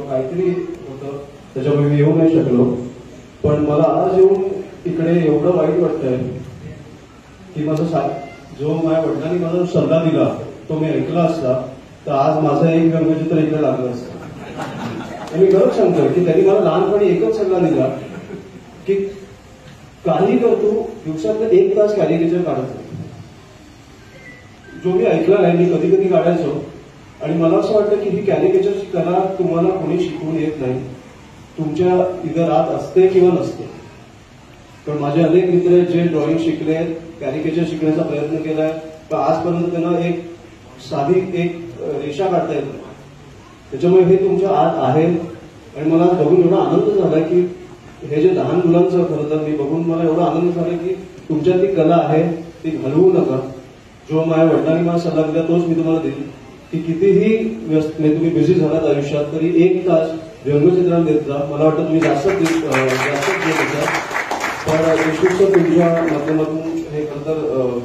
किंवा काहीतरी होतं त्याच्यामुळे मी येऊ नाही शकलो. पण मला आज येऊन इकडे एवढं वाईट वाटतंय की माझा जो माझ्या वडिलांनी मला सल्ला दिला तो मी ऐकला असता तर आज माझं एक व्यंगचित्र इकडे लागलं असतं. मी खरंच सांगतोय की त्यांनी मला लहानपणी एकच सल्ला दिला की काही करतो दिवसातलं 1 तास कॅरिकेचर काढायचं. जो मी ऐकला नाही, मी कधी कधी काढायचो. आणि मला असं वाटतं की ही कॅरिकेचरची कला तुम्हाला कोणी शिकवून येत नाही, तुमच्या इथं रात असते किंवा नसते. पण माझे अनेक मित्र जे ड्रॉइंग शिकले, कॅरिकेचर शिकण्याचा प्रयत्न केलाय, पण आजपर्यंत त्यांना एक साधी एक रेषा काढता येत नाही. त्याच्यामुळे हे तुमच्या आत आहे. आणि मला बघून एवढा आनंद झाला की हे जे लहान मुलांचं खरं तर मी बघून मला एवढा आनंद झाला की तुमच्यात ती कला आहे ती घालवू नका. जो माझ्या वडिलांनी मला सल्ला दिला तोच मी तुम्हाला देईल की कितीही तुम्ही बिझी झालात आयुष्यात तरी 1 तास व्यंगचित्राला देत जा. मला वाटतं तुम्ही जास्त देत होता. तर विशेषतः तुमच्या माध्यमातून हे खरं तर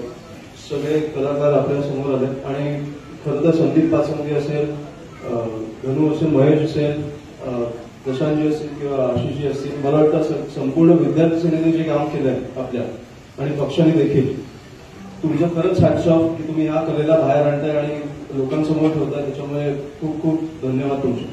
सगळे कलाकार आपल्या समोर आले. आणि खरं तर संदीप पाचंगे असेल, धनु असेल, महेश असेल, प्रशांतजी असतील किंवा आशिषजी असतील, मला वाटतं संपूर्ण विद्यार्थी सेनेने जे काम केलंय आपल्या आणि पक्षाने देखील तुमचं खरंच हॅट्स ऑफ की तुम्ही या कलेला बाहेर आणताय आणि लोकांसमोर ठेवताय. त्याच्यामुळे खूप खूप धन्यवाद तुमचे.